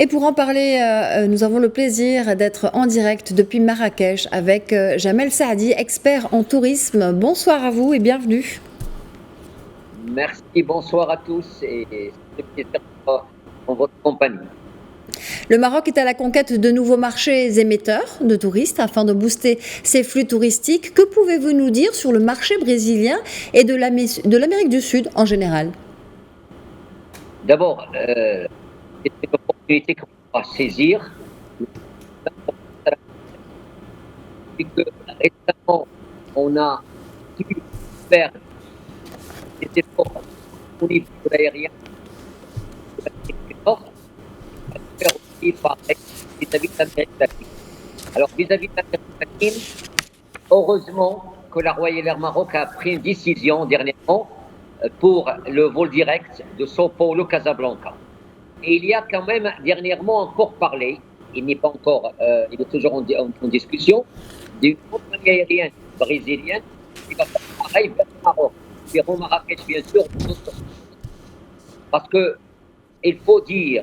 Et pour en parler, nous avons le plaisir d'être en direct depuis Marrakech avec Jamel Saadi, expert en tourisme. Bonsoir à vous et bienvenue. Merci, bonsoir à tous et c'est un plaisir d'être en votre compagnie. Le Maroc est à la conquête de nouveaux marchés émetteurs de touristes afin de booster ses flux touristiques. Que pouvez-vous nous dire sur le marché brésilien et de l'Amérique du Sud en général? D'abord, c'est une opportunité qu'on va saisir. C'est que récemment, on a pu faire des efforts au niveau de l'aérien, de l'Amérique du Nord, à faire aussi pareil vis-à-vis de l'Amérique latine. Alors, vis-à-vis de l'Amérique latine, heureusement que la Royal Air Maroc a pris une décision dernièrement pour le vol direct de São Paulo-Casablanca. Et il y a quand même dernièrement encore parlé, il n'est pas encore, il est toujours en discussion, d'une compagnie aérienne brésilienne qui va faire pareil vers le Maroc, vers Marrakech bien sûr, parce que il faut dire,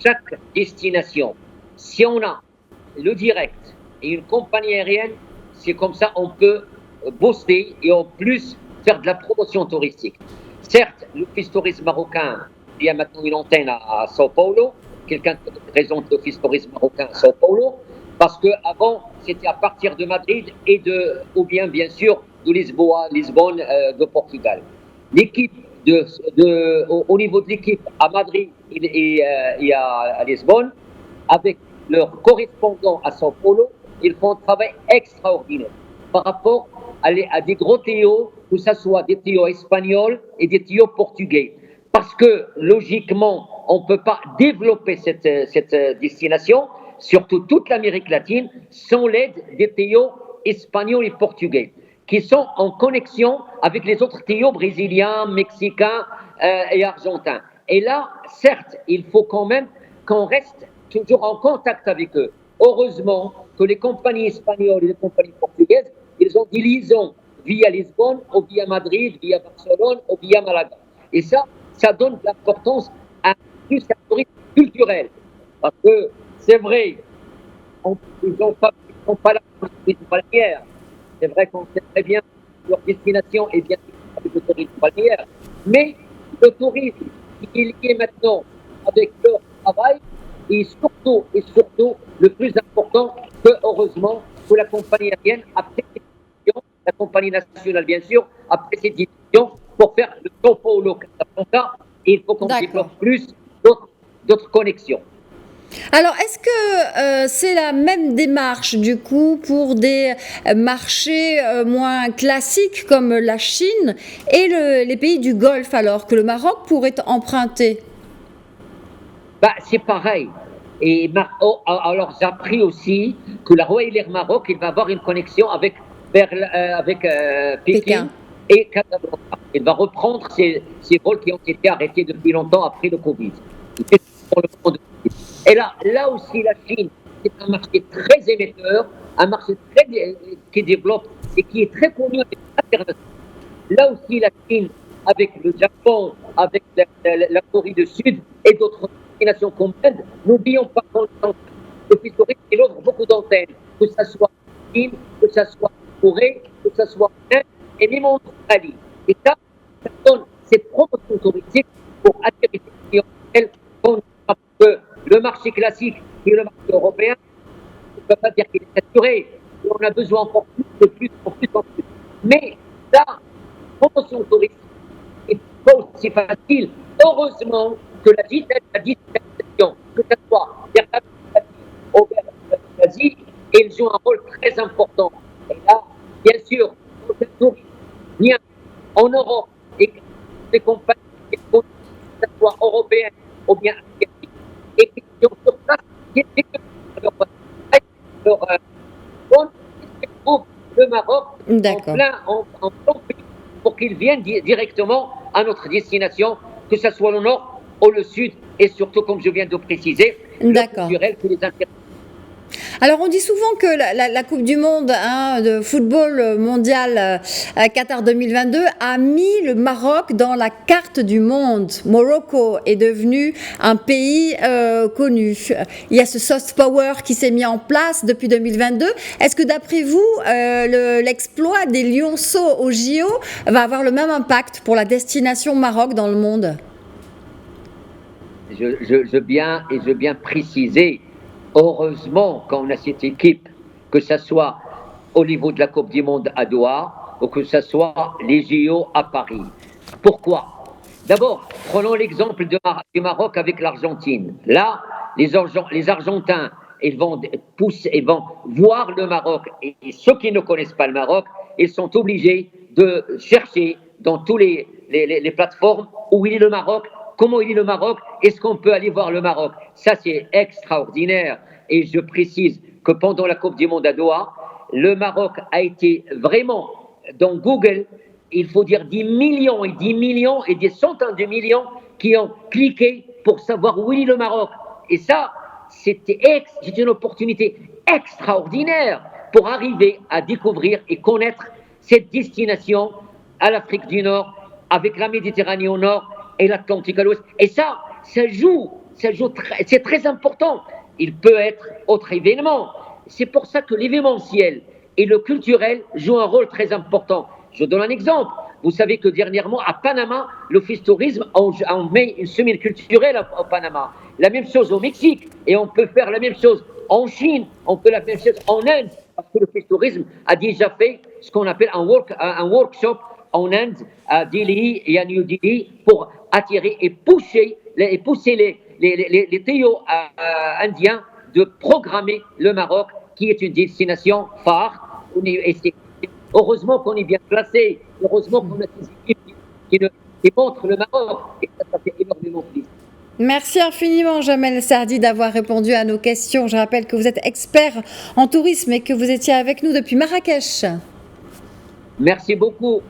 chaque destination, si on a le direct et une compagnie aérienne, c'est comme ça on peut booster et en plus faire de la promotion touristique. Certes, l'Office tourisme marocain, il y a maintenant une antenne à São Paulo, quelqu'un qui représente l'Office tourisme marocain à São Paulo, parce qu'avant, c'était à partir de Madrid ou bien sûr, de Lisbonne, de Portugal. L'équipe au niveau de l'équipe à Madrid et à Lisbonne, avec leurs correspondants à São Paulo, ils font un travail extraordinaire par rapport à des gros TO, que ce soit des TO espagnols et des TO portugais. Parce que, logiquement, on ne peut pas développer cette destination, surtout toute l'Amérique latine, sans l'aide des TO espagnols et portugais, qui sont en connexion avec les autres TO brésiliens, mexicains et argentins. Et là, certes, il faut quand même qu'on reste toujours en contact avec eux. Heureusement que les compagnies espagnoles et les compagnies portugaises, ils ont des liaisons via Lisbonne, ou via Madrid, via Barcelone, ou via Malaga. Et ça donne de l'importance à plus un tourisme culturel. Parce que c'est vrai, ils n'ont pas la tourisme balnéaire. C'est vrai qu'on sait très bien que leur destination est bien avec le tourisme balnéaire. Mais le tourisme qui est lié maintenant avec leur travail est surtout le plus important que, heureusement, que la compagnie aérienne a pris cette décision, la compagnie nationale bien sûr, a pris cette décision pour faire le São Paulo Casablanca, et il faut qu'on développe plus d'autres connexions. Alors, est-ce que c'est la même démarche du coup pour des marchés moins classiques comme la Chine et les pays du Golfe, alors que le Maroc pourrait emprunter? C'est pareil. Et alors, j'ai appris aussi que la Royal Air Maroc, il va avoir une connexion avec Pékin et Casablanca. Il va reprendre ces vols qui ont été arrêtés depuis longtemps après le Covid. Et là aussi, la Chine, c'est un marché très émetteur, un marché qui développe et qui est très connu à l'international. Là aussi, la Chine, avec le Japon, avec la Corée du Sud et d'autres destinations comme l'Inde, n'oublions pas l'Office tourisme, il offre beaucoup d'antennes, que ce soit en Chine, que ce soit en Corée, que ce soit en Inde et même en Australie. Et ça donne cette promotion touristique pour attirer des clientèles parce que le marché classique qui est le marché européen, on ne peut pas dire qu'il est saturé. On a besoin encore plus. Mais la promotion touristique n'est pas aussi facile. Heureusement que la digitalisation, que ce soit vers l'Amérique ou vers l'Asie, elle joue un rôle très important. Et là, bien sûr, le tourisme vient en Europe et les compagnies, que ce soit européennes ou bien asiatiques, et qui sont sur place, qui leur trouve le Maroc en plein pour qu'ils viennent directement à notre destination, que ce soit le nord ou le sud, et surtout, comme je viens de préciser, le culturel qui les intéresse. Alors on dit souvent que la Coupe du Monde de football mondial Qatar 2022 a mis le Maroc dans la carte du monde. Morocco est devenu un pays connu. Il y a ce soft power qui s'est mis en place depuis 2022. Est-ce que d'après vous, l'exploit des lionceaux au JO va avoir le même impact pour la destination Maroc dans le monde? Je veux bien préciser, heureusement qu'on a cette équipe, que ce soit au niveau de la Coupe du Monde à Doha ou que ce soit les JO à Paris. Pourquoi? D'abord, prenons l'exemple du Maroc avec l'Argentine. Là, les Argentins, ils vont voir le Maroc. Et ceux qui ne connaissent pas le Maroc, ils sont obligés de chercher dans toutes les plateformes où il est le Maroc. Comment il est le Maroc? Est-ce qu'on peut aller voir le Maroc? Ça, c'est extraordinaire. Et je précise que pendant la Coupe du Monde à Doha, le Maroc a été vraiment dans Google, il faut dire 10 millions et des centaines de millions qui ont cliqué pour savoir où est le Maroc. Et ça, c'était une opportunité extraordinaire pour arriver à découvrir et connaître cette destination à l'Afrique du Nord, avec la Méditerranée au nord et l'Atlantique à l'ouest. Et ça joue, c'est très important. Il peut être autre événement. C'est pour ça que l'événementiel et le culturel jouent un rôle très important. Je donne un exemple. Vous savez que dernièrement, à Panama, l'Office Tourisme, on met une semaine culturelle au Panama. La même chose au Mexique. Et on peut faire la même chose en Chine. On peut la même chose en Inde. Parce que l'Office Tourisme a déjà fait ce qu'on appelle un workshop en Inde, à Delhi et à New Delhi, pour attirer et pousser les théos indiens de programmer le Maroc, qui est une destination phare. Heureusement qu'on est bien placé, heureusement qu'on a des équipes qui montrent le Maroc, et ça fait énormément plaisir. Merci infiniment, Jamel Sardi, d'avoir répondu à nos questions. Je rappelle que vous êtes expert en tourisme et que vous étiez avec nous depuis Marrakech. Merci beaucoup.